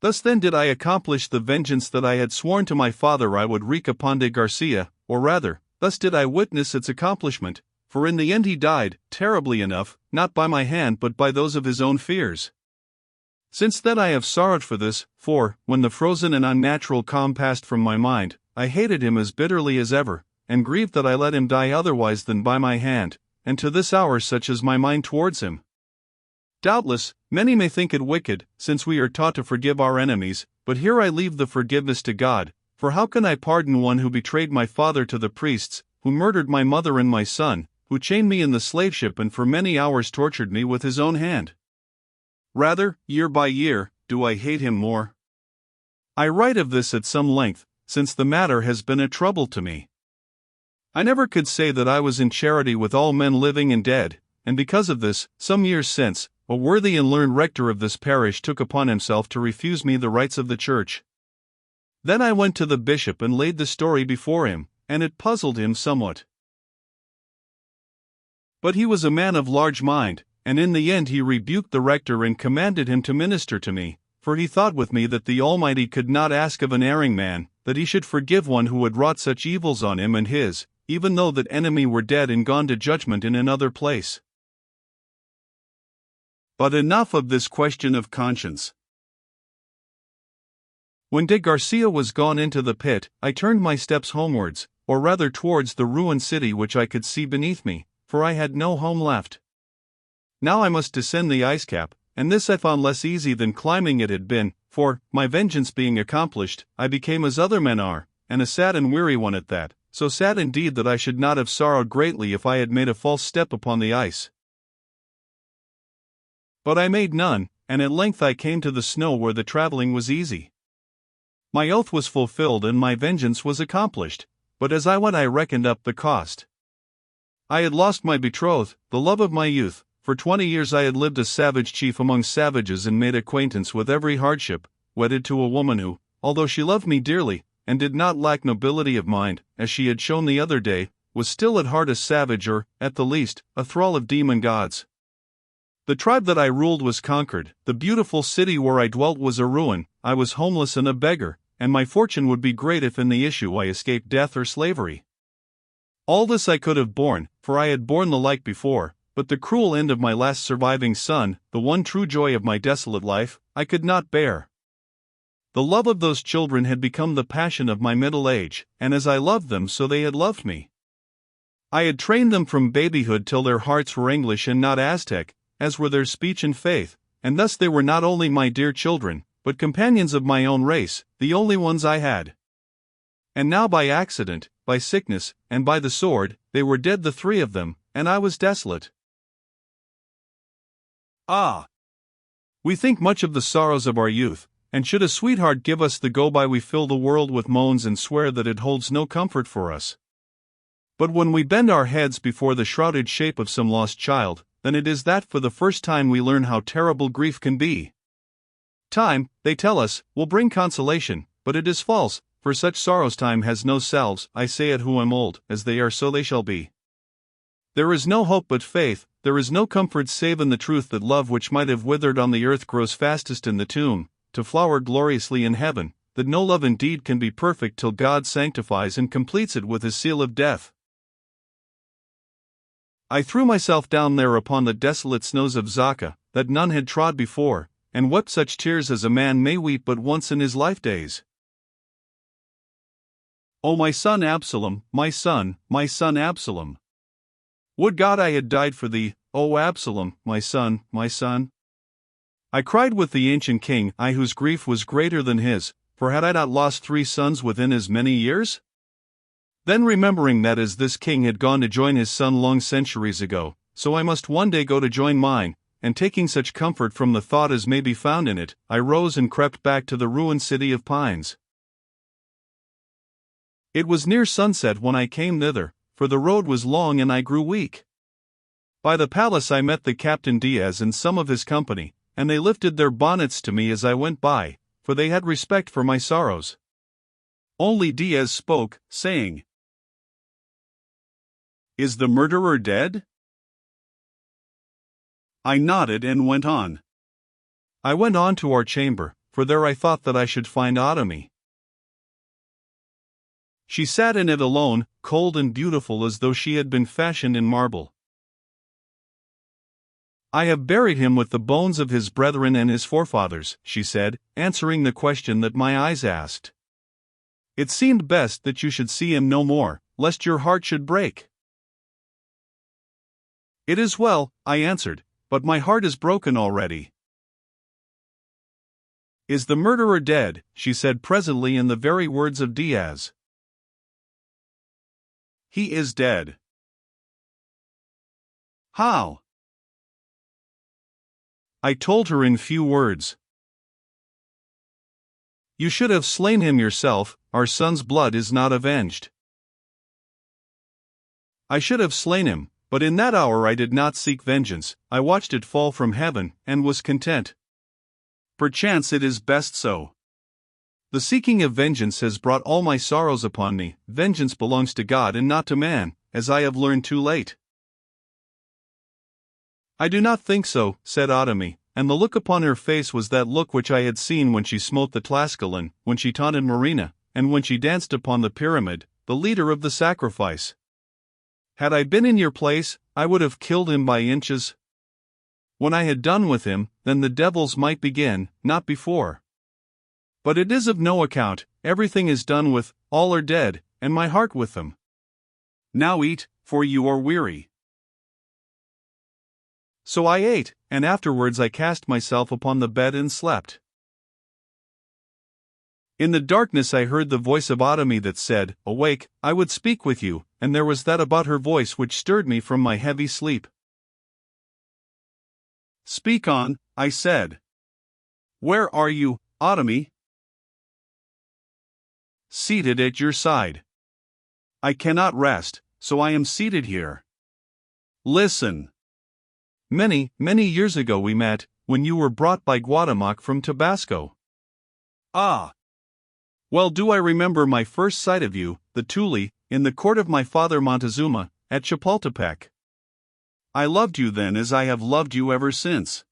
Thus then did I accomplish the vengeance that I had sworn to my father I would wreak upon de Garcia, or rather, thus did I witness its accomplishment, for in the end he died, terribly enough, not by my hand but by those of his own fears. Since then I have sorrowed for this, for, when the frozen and unnatural calm passed from my mind, I hated him as bitterly as ever, and grieved that I let him die otherwise than by my hand, and to this hour such is my mind towards him. Doubtless, many may think it wicked, since we are taught to forgive our enemies, but here I leave the forgiveness to God, for how can I pardon one who betrayed my father to the priests, who murdered my mother and my son, who chained me in the slave ship and for many hours tortured me with his own hand? Rather, year by year, do I hate him more. I write of this at some length, since the matter has been a trouble to me. I never could say that I was in charity with all men living and dead, and because of this, some years since, a worthy and learned rector of this parish took upon himself to refuse me the rights of the church. Then I went to the bishop and laid the story before him, and it puzzled him somewhat. But he was a man of large mind, and in the end he rebuked the rector and commanded him to minister to me, for he thought with me that the Almighty could not ask of an erring man, that he should forgive one who had wrought such evils on him and his, even though that enemy were dead and gone to judgment in another place. But enough of this question of conscience. When de Garcia was gone into the pit, I turned my steps homewards, or rather towards the ruined city which I could see beneath me, for I had no home left. Now I must descend the ice cap, and this I found less easy than climbing it had been, for, my vengeance being accomplished, I became as other men are, and a sad and weary one at that, so sad indeed that I should not have sorrowed greatly if I had made a false step upon the ice. But I made none, and at length I came to the snow where the travelling was easy. My oath was fulfilled and my vengeance was accomplished, but as I went I reckoned up the cost. I had lost my betrothed, the love of my youth. For 20 years I had lived a savage chief among savages and made acquaintance with every hardship, wedded to a woman who, although she loved me dearly, and did not lack nobility of mind, as she had shown the other day, was still at heart a savage or, at the least, a thrall of demon gods. The tribe that I ruled was conquered, the beautiful city where I dwelt was a ruin, I was homeless and a beggar, and my fortune would be great if in the issue I escaped death or slavery. All this I could have borne, for I had borne the like before, but the cruel end of my last surviving son, the one true joy of my desolate life, I could not bear. The love of those children had become the passion of my middle age, and as I loved them so they had loved me. I had trained them from babyhood till their hearts were English and not Aztec, as were their speech and faith, and thus they were not only my dear children, but companions of my own race, the only ones I had. And now by accident, by sickness, and by the sword, they were dead the three of them, and I was desolate. Ah! We think much of the sorrows of our youth, and should a sweetheart give us the go-by we fill the world with moans and swear that it holds no comfort for us. But when we bend our heads before the shrouded shape of some lost child, then it is that for the first time we learn how terrible grief can be. Time, they tell us, will bring consolation, but it is false, for such sorrows time has no salves, I say it who am old, as they are so they shall be. There is no hope but faith, there is no comfort save in the truth that love which might have withered on the earth grows fastest in the tomb, to flower gloriously in heaven, that no love indeed can be perfect till God sanctifies and completes it with his seal of death. I threw myself down there upon the desolate snows of Zaca, that none had trod before, and wept such tears as a man may weep but once in his life days. O my son Absalom, my son Absalom! Would God I had died for thee, O Absalom, my son, my son! I cried with the ancient king, I whose grief was greater than his, for had I not lost 3 sons within as many years? Then remembering that as this king had gone to join his son long centuries ago, so I must one day go to join mine, and taking such comfort from the thought as may be found in it, I rose and crept back to the ruined city of pines. It was near sunset when I came thither, for the road was long and I grew weak. By the palace I met the Captain Diaz and some of his company, and they lifted their bonnets to me as I went by, for they had respect for my sorrows. Only Diaz spoke, saying, "Is the murderer dead?" I nodded and went on. I went on to our chamber, for there I thought that I should find Autumn. She sat in it alone, cold and beautiful as though she had been fashioned in marble. "I have buried him with the bones of his brethren and his forefathers," she said, answering the question that my eyes asked. "It seemed best that you should see him no more, lest your heart should break." "It is well," I answered, "but my heart is broken already." "Is the murderer dead?" she said presently in the very words of Diaz. "He is dead." "How?" I told her in few words. "You should have slain him yourself, our son's blood is not avenged." I should have slain him, but in that hour I did not seek vengeance, I watched it fall from heaven, and was content. Perchance it is best so. The seeking of vengeance has brought all my sorrows upon me. Vengeance belongs to God and not to man, as I have learned too late. "I do not think so," said Autumn, and the look upon her face was that look which I had seen when she smote the Tlascalan, when she taunted Marina, and when she danced upon the pyramid, the leader of the sacrifice. "Had I been in your place, I would have killed him by inches. When I had done with him, then the devils might begin, not before. But it is of no account, everything is done with, all are dead, and my heart with them. Now eat, for you are weary." So I ate, and afterwards I cast myself upon the bed and slept. In the darkness I heard the voice of Autumn that said, "Awake, I would speak with you," and there was that about her voice which stirred me from my heavy sleep. "Speak on," I said. "Where are you, Autumn?" "Seated at your side. I cannot rest, so I am seated here. Listen. Many, many years ago we met, when you were brought by Guatemoc from Tabasco. Ah! Well do I remember my first sight of you, the Tule, in the court of my father Montezuma, at Chapultepec. I loved you then as I have loved you ever since.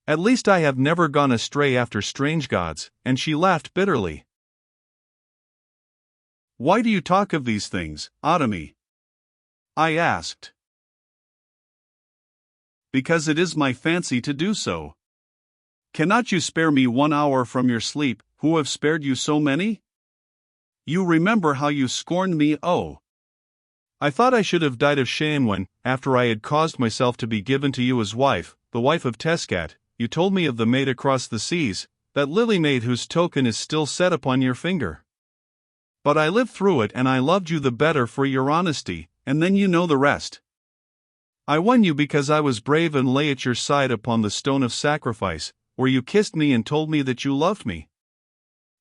At least I have never gone astray after strange gods," and she laughed bitterly. "Why do you talk of these things, Autumn?" I asked. "Because it is my fancy to do so. Cannot you spare me 1 hour from your sleep, who have spared you so many? You remember how you scorned me, oh! I thought I should have died of shame when, after I had caused myself to be given to you as wife, the wife of Tescat, you told me of the maid across the seas, that lily maid whose token is still set upon your finger. But I lived through it and I loved you the better for your honesty, and then you know the rest. I won you because I was brave and lay at your side upon the stone of sacrifice, where you kissed me and told me that you loved me.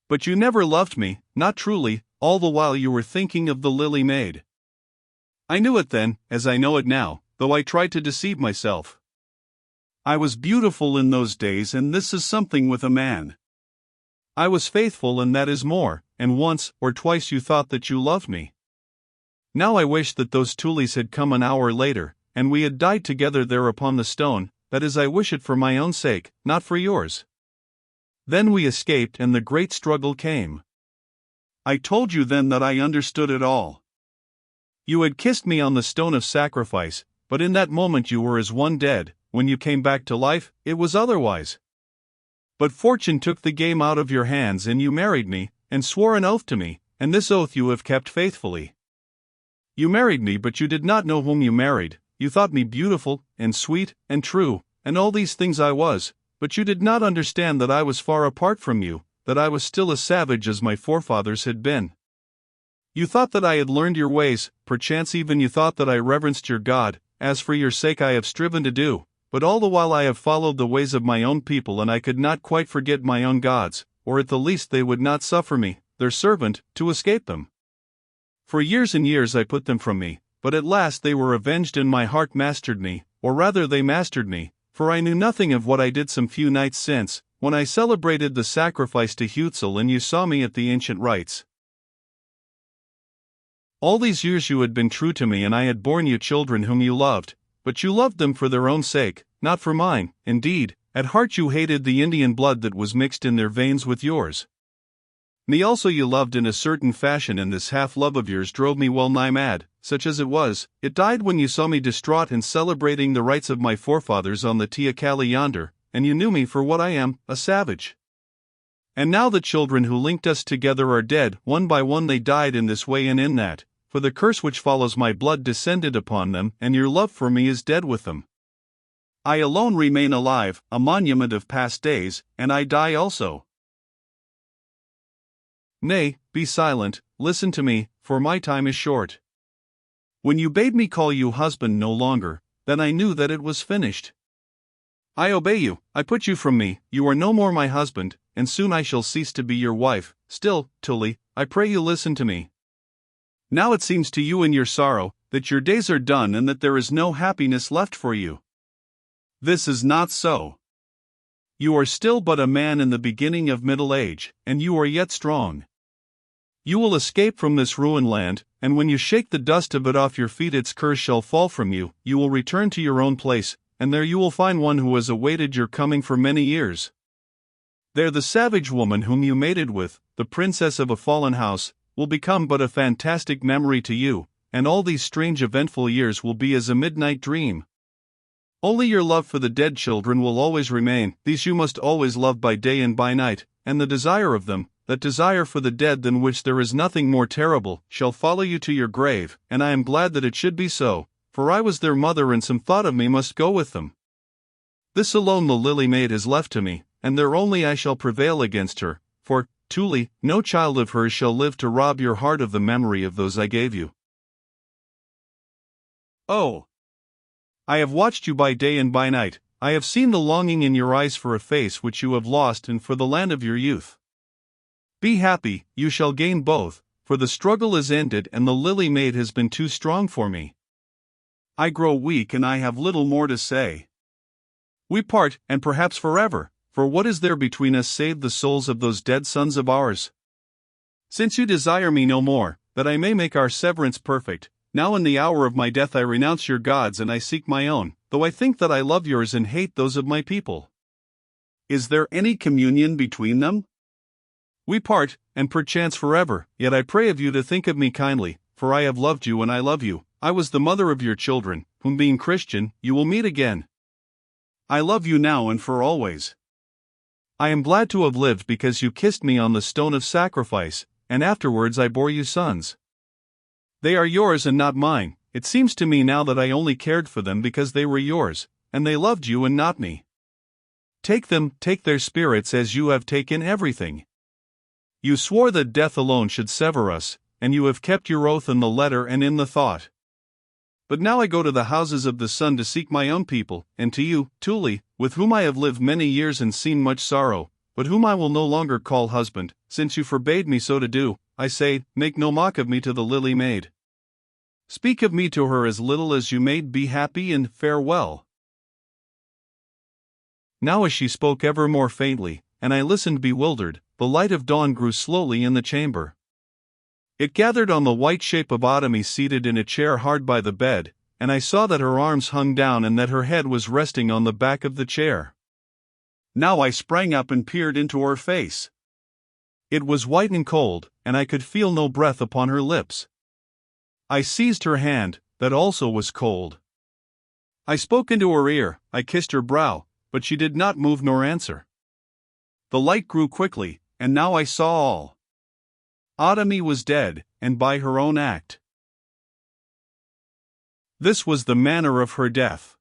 But you never loved me, not truly, all the while you were thinking of the lily maid. I knew it then, as I know it now, though I tried to deceive myself. I was beautiful in those days, and this is something with a man. I was faithful, and that is more, and once or twice you thought that you loved me. Now I wish that those tules had come an hour later, and we had died together there upon the stone, that is I wish it for my own sake, not for yours. Then we escaped and the great struggle came. I told you then that I understood it all. You had kissed me on the stone of sacrifice, but in that moment you were as one dead. When you came back to life, it was otherwise. But fortune took the game out of your hands and you married me, and swore an oath to me, and this oath you have kept faithfully. You married me, but you did not know whom you married. You thought me beautiful, and sweet, and true, and all these things I was, but you did not understand that I was far apart from you, that I was still a savage as my forefathers had been. You thought that I had learned your ways, perchance even you thought that I reverenced your God, as for your sake I have striven to do. But all the while I have followed the ways of my own people, and I could not quite forget my own gods, or at the least they would not suffer me, their servant, to escape them. For years and years I put them from me, but at last they were avenged and my heart mastered me, or rather they mastered me, for I knew nothing of what I did some few nights since, when I celebrated the sacrifice to Huitzel and you saw me at the ancient rites. All these years you had been true to me and I had borne you children whom you loved, but you loved them for their own sake, not for mine. Indeed, At heart you hated the Indian blood that was mixed in their veins with yours. Me also you loved in a certain fashion, and this half-love of yours drove me well nigh mad, such as it was. It died when you saw me distraught in celebrating the rites of my forefathers on the teocalli yonder, and you knew me for what I am, a savage. And now the children who linked us together are dead, one by one they died in this way and in that, for the curse which follows my blood descended upon them, and your love for me is dead with them. I alone remain alive, a monument of past days, and I die also. Nay, be silent, listen to me, for my time is short. When you bade me call you husband no longer, then I knew that it was finished. I obey you, I put you from me, you are no more my husband, and soon I shall cease to be your wife. Still, Tully, I pray you listen to me. Now it seems to you in your sorrow, that your days are done and that there is no happiness left for you. This is not so. You are still but a man in the beginning of middle age, and you are yet strong. You will escape from this ruined land, and when you shake the dust of it off your feet its curse shall fall from you, you will return to your own place, and there you will find one who has awaited your coming for many years. There the savage woman whom you mated with, the princess of a fallen house, will become but a fantastic memory to you, and all these strange eventful years will be as a midnight dream. Only your love for the dead children will always remain, these you must always love by day and by night, and the desire of them, that desire for the dead than which there is nothing more terrible, shall follow you to your grave, and I am glad that it should be so, for I was their mother and some thought of me must go with them. This alone the lily maid has left to me, and there only I shall prevail against her, for, truly, no child of hers shall live to rob your heart of the memory of those I gave you. Oh! I have watched you by day and by night, I have seen the longing in your eyes for a face which you have lost and for the land of your youth. Be happy, you shall gain both, for the struggle is ended and the lily maid has been too strong for me. I grow weak and I have little more to say. We part, and perhaps forever, for what is there between us save the souls of those dead sons of ours? Since you desire me no more, that I may make our severance perfect, now in the hour of my death I renounce your gods and I seek my own, though I think that I love yours and hate those of my people. Is there any communion between them? We part, and perchance forever, yet I pray of you to think of me kindly, for I have loved you and I love you. I was the mother of your children, whom being Christian, you will meet again. I love you now and for always. I am glad to have lived because you kissed me on the stone of sacrifice, and afterwards I bore you sons. They are yours and not mine. It seems to me now that I only cared for them because they were yours, and they loved you and not me. Take them, take their spirits as you have taken everything. You swore that death alone should sever us, and you have kept your oath in the letter and in the thought. But now I go to the houses of the sun to seek my own people, and to you, Tully, with whom I have lived many years and seen much sorrow, but whom I will no longer call husband, since you forbade me so to do, I say, make no mock of me to the lily maid. Speak of me to her as little as you may. Be happy and farewell. Now as she spoke ever more faintly, and I listened bewildered, the light of dawn grew slowly in the chamber. It gathered on the white shape of Autumn seated in a chair hard by the bed, and I saw that her arms hung down and that her head was resting on the back of the chair. Now I sprang up and peered into her face. It was white and cold, and I could feel no breath upon her lips. I seized her hand, that also was cold. I spoke into her ear, I kissed her brow, but she did not move nor answer. The light grew quickly, and now I saw all. Autumn was dead, and by her own act. This was the manner of her death.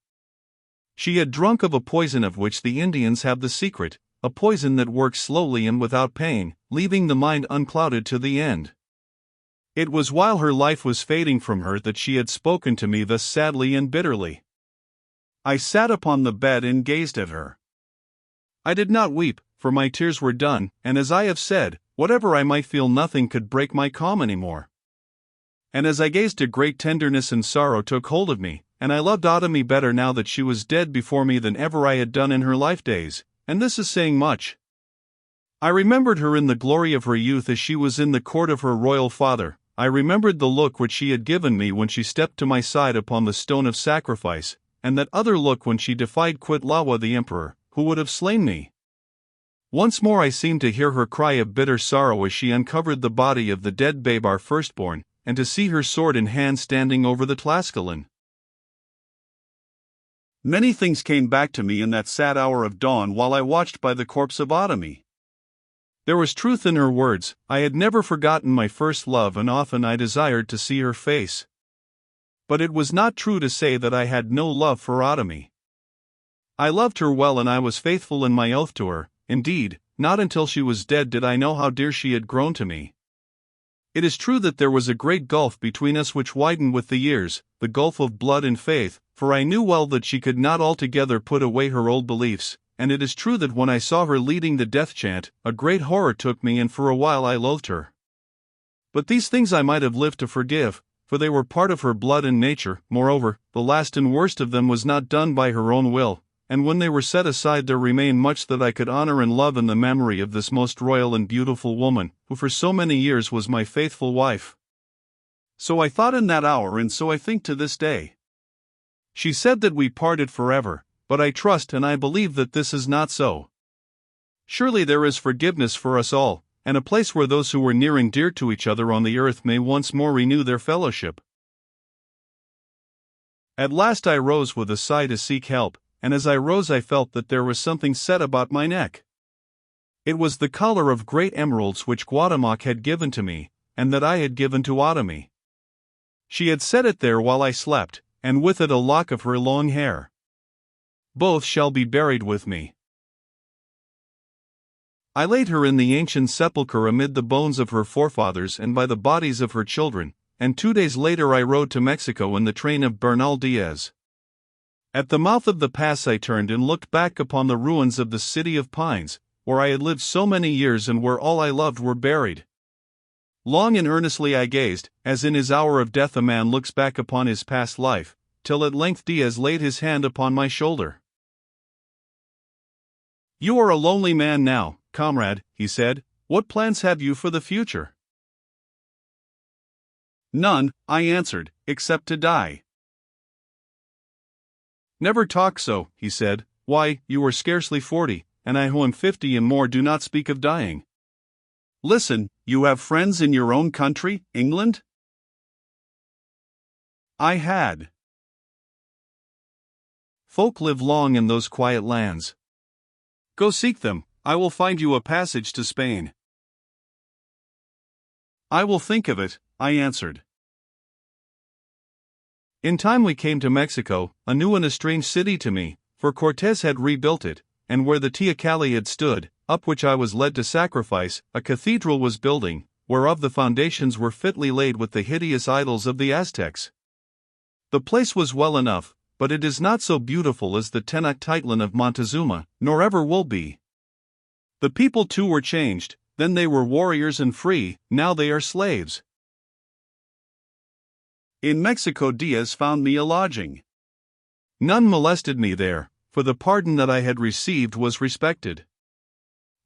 She had drunk of a poison of which the Indians have the secret, a poison that works slowly and without pain, leaving the mind unclouded to the end. It was while her life was fading from her that she had spoken to me thus sadly and bitterly. I sat upon the bed and gazed at her. I did not weep, for my tears were done, and as I have said, whatever I might feel nothing could break my calm any more. And as I gazed a great tenderness and sorrow took hold of me, and I loved Autumn better now that she was dead before me than ever I had done in her life days, and this is saying much. I remembered her in the glory of her youth as she was in the court of her royal father. I remembered the look which she had given me when she stepped to my side upon the stone of sacrifice, and that other look when she defied Quitlawa the emperor, who would have slain me. Once more I seemed to hear her cry of bitter sorrow as she uncovered the body of the dead babe, our firstborn, and to see her sword in hand standing over the Tlascalan. Many things came back to me in that sad hour of dawn while I watched by the corpse of Otomy. There was truth in her words. I had never forgotten my first love, and often I desired to see her face. But it was not true to say that I had no love for Otomy. I loved her well, and I was faithful in my oath to her. Indeed, not until she was dead did I know how dear she had grown to me. It is true that there was a great gulf between us which widened with the years, the gulf of blood and faith, for I knew well that she could not altogether put away her old beliefs, and it is true that when I saw her leading the death chant, a great horror took me, and for a while I loathed her. But these things I might have lived to forgive, for they were part of her blood and nature. Moreover, the last and worst of them was not done by her own will, and when they were set aside there remained much that I could honor and love in the memory of this most royal and beautiful woman, who for so many years was my faithful wife. So I thought in that hour, and so I think to this day. She said that we parted forever, but I trust and I believe that this is not so. Surely there is forgiveness for us all, and a place where those who were near and dear to each other on the earth may once more renew their fellowship. At last I rose with a sigh to seek help, and as I rose I felt that there was something set about my neck. It was the collar of great emeralds which Guatemoc had given to me, and that I had given to Otomy. She had set it there while I slept, and with it a lock of her long hair. Both shall be buried with me. I laid her in the ancient sepulchre amid the bones of her forefathers and by the bodies of her children, and 2 days later I rode to Mexico in the train of Bernal Diaz. At the mouth of the pass I turned and looked back upon the ruins of the city of pines, where I had lived so many years and where all I loved were buried. Long and earnestly I gazed, as in his hour of death a man looks back upon his past life, till at length Diaz laid his hand upon my shoulder. "You are a lonely man now, comrade," he said. "What plans have you for the future?" "None," I answered, "except to die." "Never talk so," he said. "Why, you are scarcely 40, and I who am 50 and more do not speak of dying. Listen, you have friends in your own country, England?" I had. Folk live long in those quiet lands. Go seek them. I will find you a passage to Spain. "I will think of it," I answered. In time we came to Mexico, a new and a strange city to me, for Cortés had rebuilt it, and where the teocalli had stood, up which I was led to sacrifice, a cathedral was building, whereof the foundations were fitly laid with the hideous idols of the Aztecs. The place was well enough, but it is not so beautiful as the Tenochtitlan of Montezuma, nor ever will be. The people too were changed. Then they were warriors and free, now they are slaves. In Mexico Diaz found me a lodging. None molested me there, for the pardon that I had received was respected.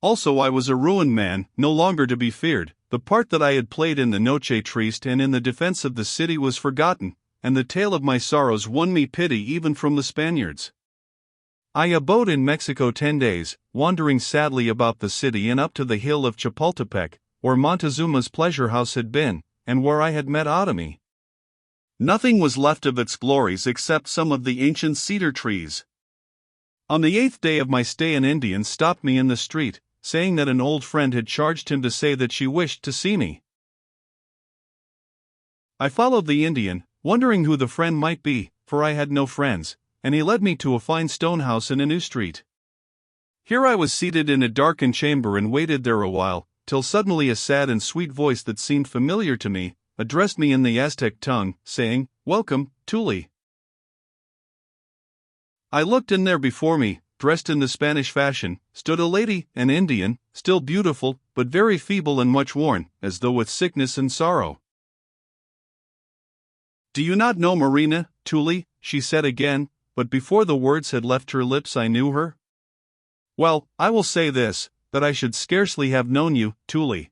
Also I was a ruined man, no longer to be feared. The part that I had played in the Noche Triste and in the defense of the city was forgotten, and the tale of my sorrows won me pity even from the Spaniards. I abode in Mexico 10 days, wandering sadly about the city and up to the hill of Chapultepec, where Montezuma's pleasure house had been, and where I had met Otomy. Nothing was left of its glories except some of the ancient cedar trees. On the 8th day of my stay an Indian stopped me in the street, saying that an old friend had charged him to say that she wished to see me. I followed the Indian, wondering who the friend might be, for I had no friends, and he led me to a fine stone house in a new street. Here I was seated in a darkened chamber and waited there a while, till suddenly a sad and sweet voice that seemed familiar to me addressed me in the Aztec tongue, saying, "Welcome, Tuli." I looked, and there before me, dressed in the Spanish fashion, stood a lady, an Indian, still beautiful, but very feeble and much worn, as though with sickness and sorrow. "Do you not know Marina, Tuli?" she said again, but before the words had left her lips I knew her. "Well, I will say this, that I should scarcely have known you, Tuli.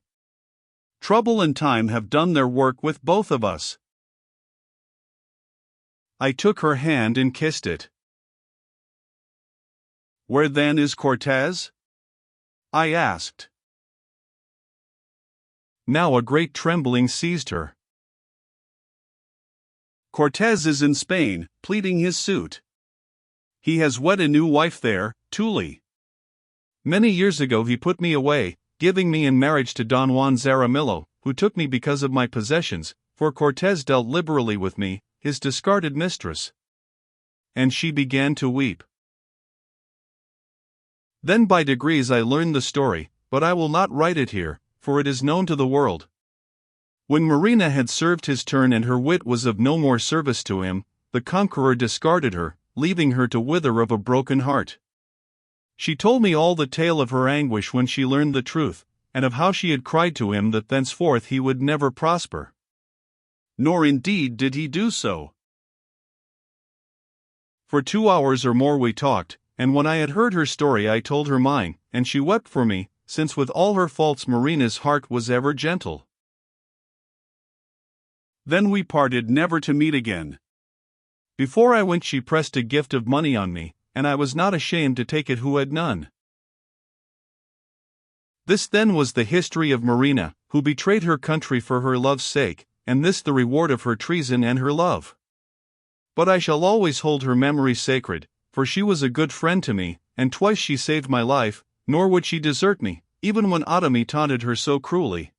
Trouble and time have done their work with both of us." I took her hand and kissed it. Where then is Cortez? I asked. Now a great trembling seized her. Cortez is in Spain, pleading his suit. He has wed a new wife there, Tuli. Many years ago he put me away, giving me in marriage to Don Juan Zaramillo, who took me because of my possessions, for Cortez dealt liberally with me, his discarded mistress. And she began to weep. Then by degrees I learned the story, but I will not write it here, for it is known to the world. When Marina had served his turn and her wit was of no more service to him, the conqueror discarded her, leaving her to wither of a broken heart. She told me all the tale of her anguish when she learned the truth, and of how she had cried to him that thenceforth he would never prosper. Nor indeed did he do so. For 2 hours or more we talked, and when I had heard her story I told her mine, and she wept for me, since with all her faults Marina's heart was ever gentle. Then we parted, never to meet again. Before I went she pressed a gift of money on me, and I was not ashamed to take it who had none. This then was the history of Marina, who betrayed her country for her love's sake, and this the reward of her treason and her love. But I shall always hold her memory sacred, for she was a good friend to me, and twice she saved my life, nor would she desert me, even when Otomi taunted her so cruelly.